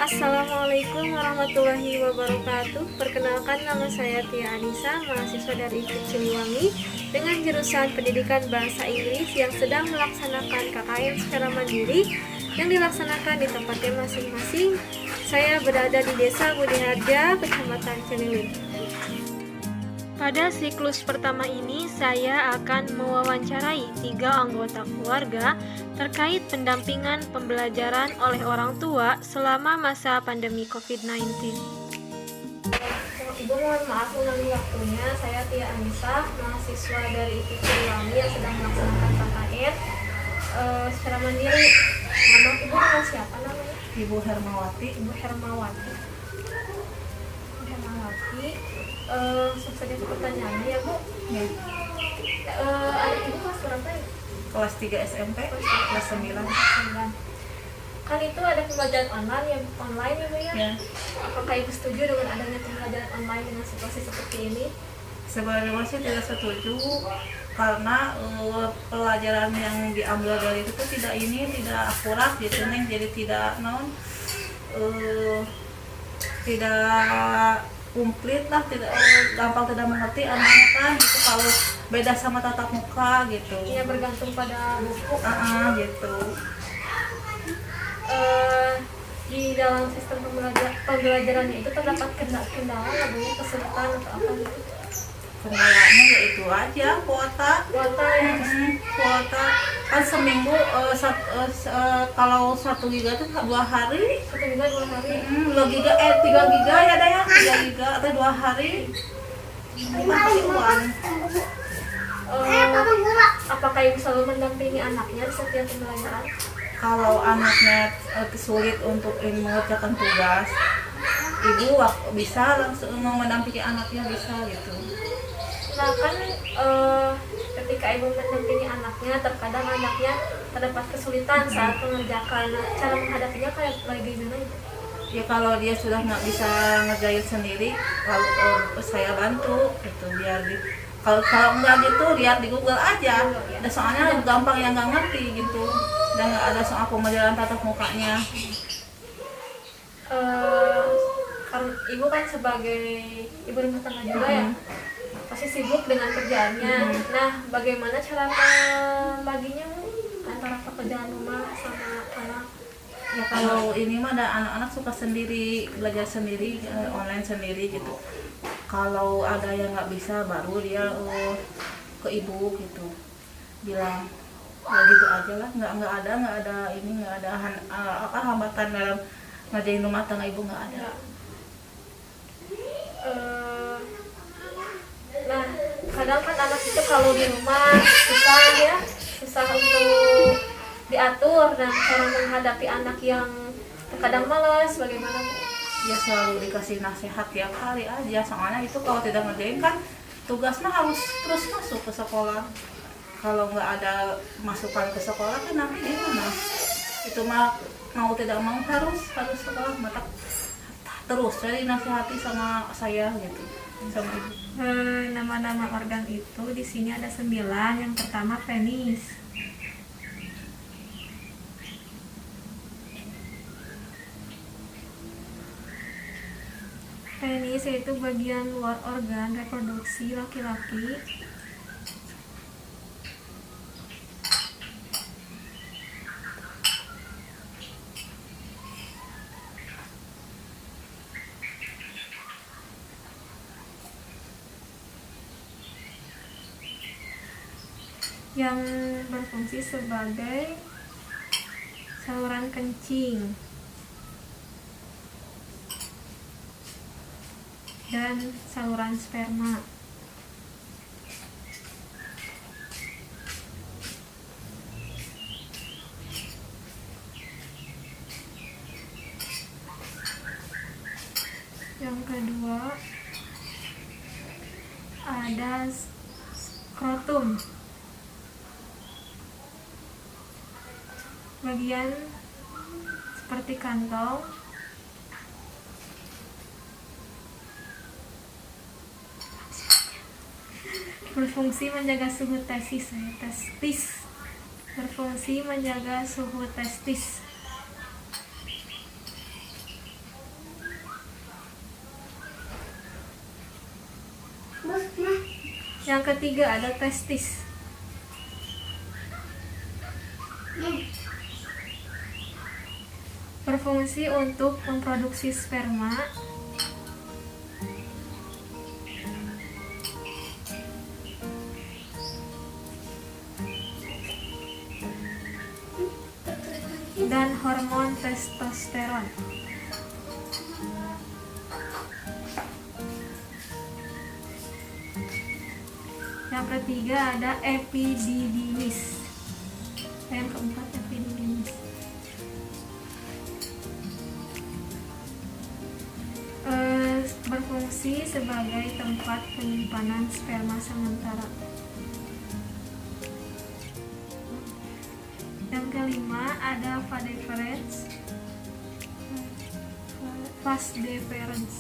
Assalamualaikum warahmatullahi wabarakatuh. Perkenalkan, nama saya Tia Anissa, mahasiswa dari IKIP Siliwangi dengan jurusan Pendidikan Bahasa Inggris yang sedang melaksanakan KKN secara mandiri yang dilaksanakan di tempatnya masing-masing. Saya berada di Desa Budiharja, Kecamatan Ciliwung. Pada siklus pertama ini, saya akan mewawancarai 3 anggota keluarga terkait pendampingan pembelajaran oleh orang tua selama masa pandemi COVID-19. Ibu mohon maaf mengambil waktunya. Saya Tia Anissa, mahasiswa dari IKIP Siliwangi yang sedang melaksanakan KKN secara mandiri. Nama Ibu dengan siapa namanya? Ibu Hermawati. Ibu Hermawati. Langsung saja ke pertanyaannya ya Bu. Ya. Adik Ibu kelas berapa ya? Kelas 3 SMP, kelas 9. Kan itu ada pembelajaran online ya Bu ya? Ya. Apakah Ibu setuju dengan adanya pembelajaran online dengan situasi seperti ini? Sebenarnya sih tidak setuju karena pelajaran yang diambil dari itu tuh tidak akurat gitu Neng, jadi tidak tidak komplit lah, tidak gampang tidak mengerti anaknya kan gitu kalau beda sama tatap muka gitu. Iya, bergantung pada buku. Gitu. Di dalam sistem pembelajarannya itu terdapat kendala nggak Bu, kesulitan atau apa gitu? Kendalanya ya itu aja, kuota Ya. Kuota kan seminggu kalau 1 giga itu 2 hari. 1 giga 2 hari. 2 giga 3 giga ya ada ya, 3 giga atau 2 hari. Masih uang. Apakah Ibu selalu mendampingi anaknya di setiap pembelajaran? Kalau anaknya sulit untuk mengerjakan tugas, ibu bisa langsung mendampingi anaknya, bisa gitu. Nah kan ketika Ibu mendampingi anaknya, terkadang anaknya terdapat kesulitan saat mengerjakan. Cara menghadapinya kayak gimana Ibu? Ya kalau dia sudah nggak bisa ngerjain sendiri, kalau saya bantu gitu biar kalau nggak gitu lihat di Google aja. Ada soalnya gampang yang nggak ngerti gitu, dan nggak ada soal pembelajaran tatap mukanya. Kan Ibu kan sebagai ibu rumah tangga juga ya, pasti sibuk dengan kerjaannya. Nah, bagaimana cara membaginya Bu antara pekerjaan rumah sama anak? Ya kalau ini mah ada anak-anak suka sendiri, belajar sendiri, online sendiri gitu. Kalau ada yang nggak bisa baru dia ke ibu gitu, bilang ya gitu aja lah, nggak ada hambatan dalam ngajain rumah tangga ibu, nggak ada. Nah, kadang kan anak itu kalau di rumah susah untuk diatur, dan cara menghadapi anak yang terkadang malas bagaimana Bu? Ya selalu dikasih nasihat tiap hari aja, soalnya itu kalau tidak ngerjain kan tugas mah harus terus masuk ke sekolah. Kalau nggak ada masukan ke sekolah kan nanti gimana? Itu mah mau tidak mau harus sekolah, maka terus jadi nasihati sama saya gitu, sama ibu. Nama-nama organ itu di sini ada 9. Yang pertama penis. Penis yaitu bagian luar organ reproduksi laki-laki. Yang berfungsi sebagai saluran kencing dan saluran sperma. Yang kedua ada skrotum, bagian seperti kantong berfungsi menjaga suhu testis. Berfungsi menjaga suhu testis. Yang ketiga ada testis. Berfungsi untuk memproduksi sperma. Dan hormon testosteron. Yang ketiga ada epididymis. Yang keempat epididymis. Berfungsi sebagai tempat penyimpanan sperma sementara. Yang kelima ada vas deferens.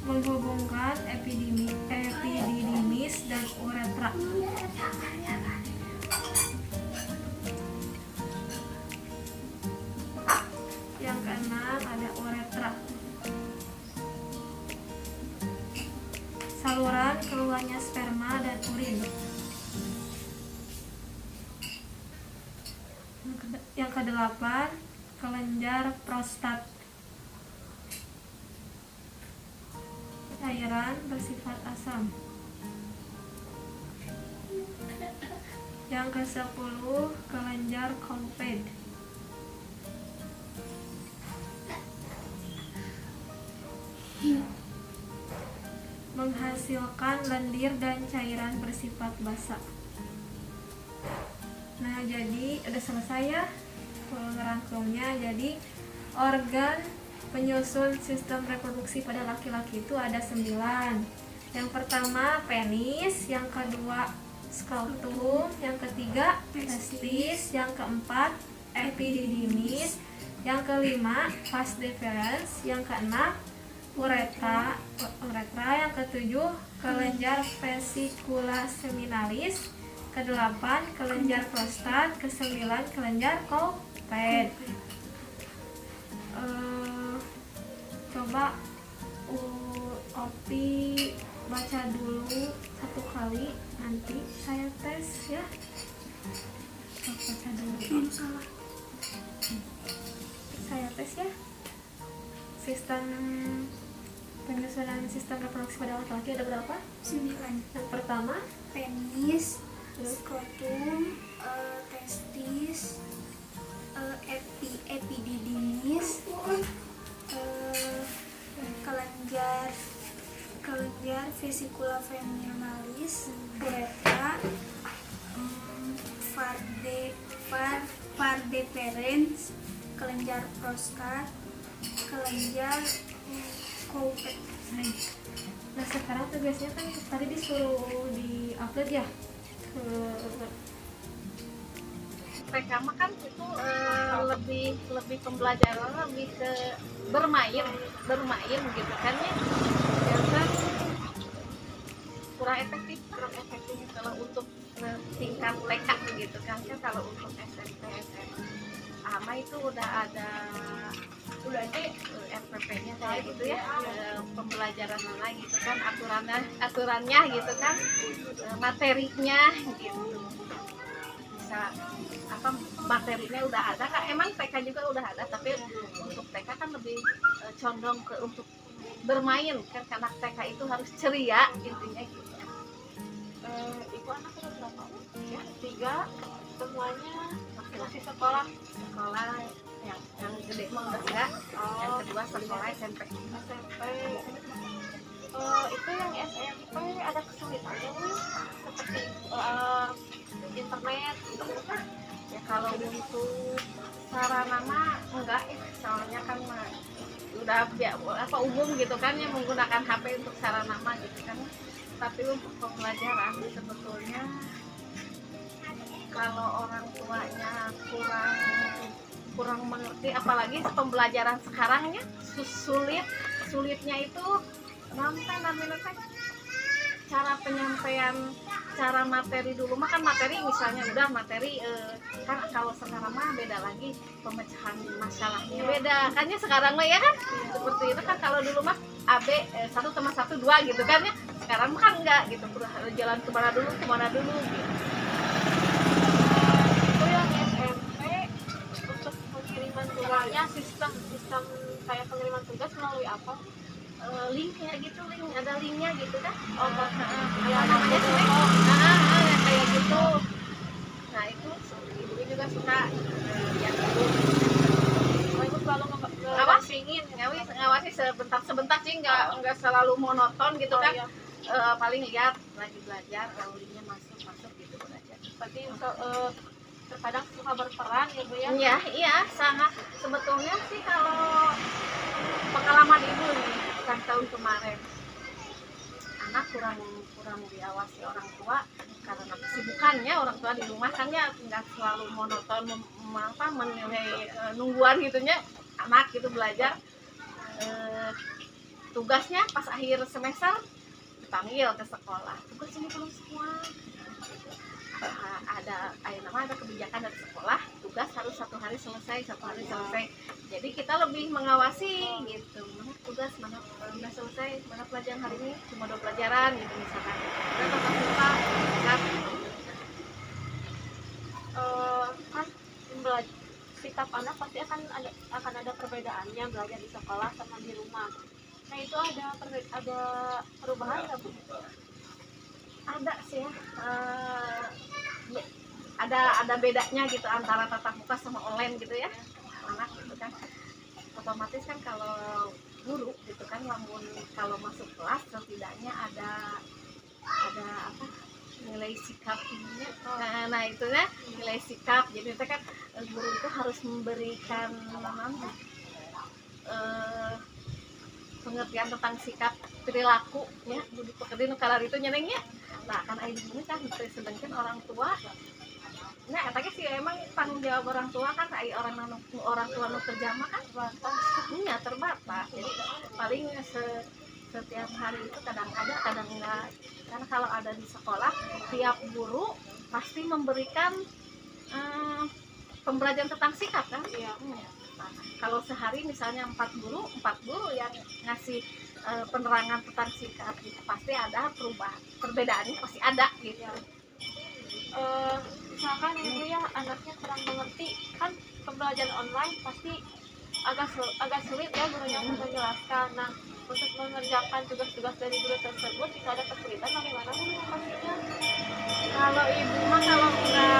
Menghubungkan epididymis dan uretra. Yang keenam ada uretra. Saluran keluarnya sperma dan urin. Yang kedelapan kelenjar prostat. Cairan bersifat asam. Yang ke-10 kelenjar Colped. Menghasilkan lendir dan cairan bersifat basah. Nah, jadi udah selesai ya ngerangkumnya. Jadi organ penyusun sistem reproduksi pada laki-laki itu ada 9. Yang pertama penis, yang kedua scrotum, yang ketiga testis, yang keempat epididymis, yang kelima vas deferens, yang keenam uretra, yang ketujuh kelenjar vesicula seminalis, kedelapan kelenjar prostat, kesembilan kelenjar Colped. Coba Opi baca dulu 1 kali, nanti saya tes ya. Coba baca dulu. Salah. Saya tes ya. Sistem penyusunan sistem reproduksi pada laki-laki ada berapa? 9. Yang pertama Penis, skrotum, testis, epididymis, kelenjar vesicula feminalis, uretra, var deferens, kelenjar prostat, kelenjar Colped. Nah, sekarang tugasnya kan tadi disuruh di-upload ya ke TK mah kan itu lebih pembelajaran lebih ke bermain gitu kan ya. Ya kan kurang efektif kalau untuk tingkat TK gitu kan. Kalau untuk SMP SMA mah itu udah ada RPP-nya kayak gitu ya, pembelajaran mana gitu kan, aturannya gitu kan, materinya gitu. Bisa apa materinya udah ada kan, emang TK juga udah ada, tapi untuk TK kan lebih condong ke untuk bermain kan, karena TK itu harus ceria intinya gitu. Ibu anak udah berapa? Ya 3 semuanya masih sekolah yang gede mah udah enggak. Yang kedua sekolah SMP. Itu yang SMP ada kesulitannya seperti internet gitu. Ya kalau untuk sarana mah enggak, soalnya kan udah umum gitu kan ya, menggunakan HP untuk sarana mah gitu kan. Tapi untuk pembelajaran sebetulnya kalau orang tuanya kurang mengerti, apalagi pembelajaran sekarangnya sulitnya itu namanya cara penyampaian cara materi dulu mah kan materi misalnya udah materi kan kalau sekarang mah beda lagi pemecahan masalahnya beda kan ya sekarang mah ya kan seperti itu kan kalau dulu mah AB 1+1=2 gitu kan ya sekarang mah kan enggak gitu harus jalan kemana dulu gitu. Itu yang SMP untuk pengiriman tugasnya sistem kayak pengiriman tugas melalui apa? Link kayak gitu ada linknya gitu kan Ya, namanya sih kayak gitu. Nah itu ibu juga suka yang itu Ibu selalu ngawasi sebentar sih nggak selalu monoton gitu kan. iya. Paling lihat lagi belajar kalau linknya masuk gitu belajar. Berarti terkadang suka berperan ya Bu ya? Iya sangat sebetulnya sih kalau pengalaman ibu nih kan tahun kemarin anak kurang diawasi orang tua karena kesibukannya orang tua di rumah kan ya nggak selalu monoton menilai nungguan gitunya anak gitu belajar tugasnya pas akhir semester dipanggil ke sekolah tugas ini belum semua ada kebijakan dari sekolah tugas harus satu hari selesai jadi kita lebih mengawasi gitu mana tugas mana udah selesai mana pelajaran hari ini cuma 2 pelajaran gitu misalkan udah tetap buka kan Kan sikap anak pasti akan ada perbedaannya belajar di sekolah sama di rumah. Nah itu ada perubahan nggak Bu? ada sih ya ada bedanya gitu antara tatap muka sama online gitu ya anak gitu kan otomatis kan kalau guru gitu kan namun kalau masuk kelas setidaknya ada apa nilai sikapnya nah itu ya nilai sikap jadi itu kan guru itu harus memberikan pengertian tentang sikap perilaku ya budi pekerti nukalar itu nyenengnya nah kan ini kan sedangkan orang tua nah katanya sih emang tanggung jawab orang tua kan orang tua nu kerja mah kan terbatas jadi paling setiap hari itu kadang ada kadang enggak karena kalau ada di sekolah tiap guru pasti memberikan pembelajaran tentang sikap kan Iya. Kalau sehari misalnya 4 guru yang ngasih penerangan tentang sikap gitu pasti ada perbedaannya pasti ada gitu. Misalkan Ibu ya anaknya kurang mengerti kan pembelajaran online pasti agak sulit ya gurunya untuk menjelaskan. Nah untuk mengerjakan tugas-tugas dari guru tersebut jika ada kesulitan bagaimana Bu mengatasinya? Kalau ibu mah kalau nggak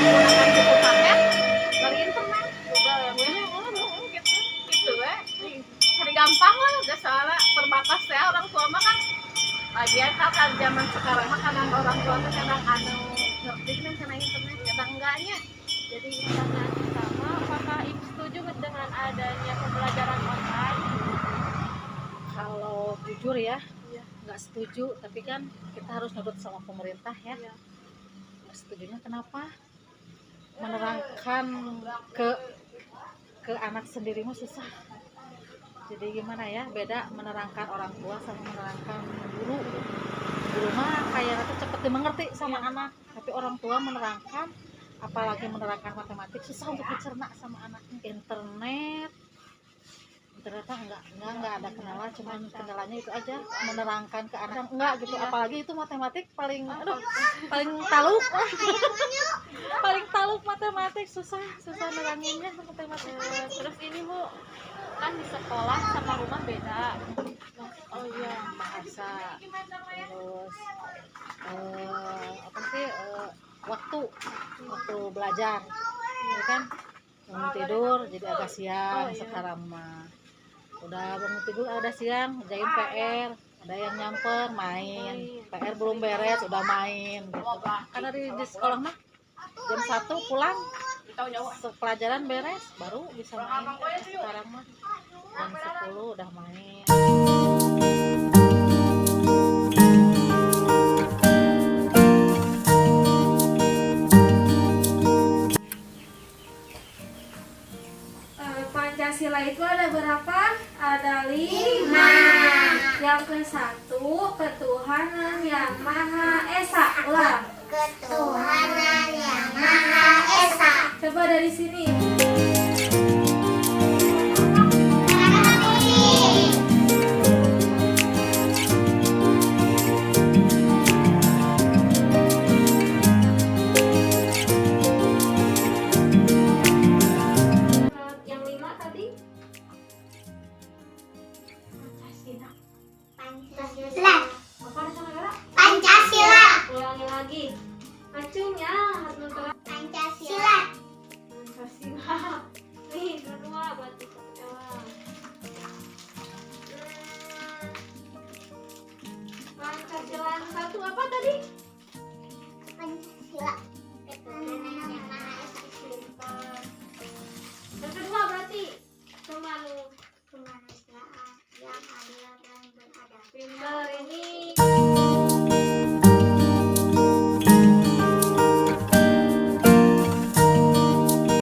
menggunakan buku paket dari internet juga ya Bu gitu ya cari gampang lah udah soalnya terbatas ya orang tua mah kan lagian kan zaman sekarang mah kadang orang tua tuh kadang ngerti kan karena internet kadang enggaknya Jadi pertanyaan pertama, apakah Ibu setuju dengan adanya pembelajaran online? Kalau jujur ya, nggak setuju. Tapi kan kita harus nurut sama pemerintah ya. Iya. Nggak setujunya kenapa? Menerangkan ke anak sendiri mah susah. Jadi gimana ya? Beda menerangkan orang tua sama menerangkan guru. Guru mah kayak cepet dimengerti sama anak. Tapi orang tua menerangkan, apalagi menerangkan matematik susah untuk dicerna sama anaknya. Internet enggak ada kendala, cuman kendalanya itu aja menerangkan ke anak enggak gitu. Apalagi itu matematik paling taluk paling taluk matematik susah neranginnya matematik. Terus ini Bu, kan di sekolah sama rumah beda. Oh iya, bahasa terus apa sih waktu belajar ya kan, bangun tidur jadi agak siang. Sekarang mah udah bangun tidur ada siang, ngerjain PR, ada yang nyamper main, PR belum beres udah main gitu. Karena di sekolah mah jam 1 pulang, pelajaran beres baru bisa main. Sekarang mah jam 10 udah main. Pancasila itu ada berapa? Ada 5. Yang ke-1, ketuhanan yang Maha dari sini. Yang 5 tadi Pancasila. apa ada negara? Pancasila. Ulangi lagi. Acunya harus Pancasila. Pancasila. Nih, dua berarti satu jawab. Pancasila yang satu apa tadi? Pancasila. Yang kedua berarti Kemanusiaan yang adil dan beradab. pintar.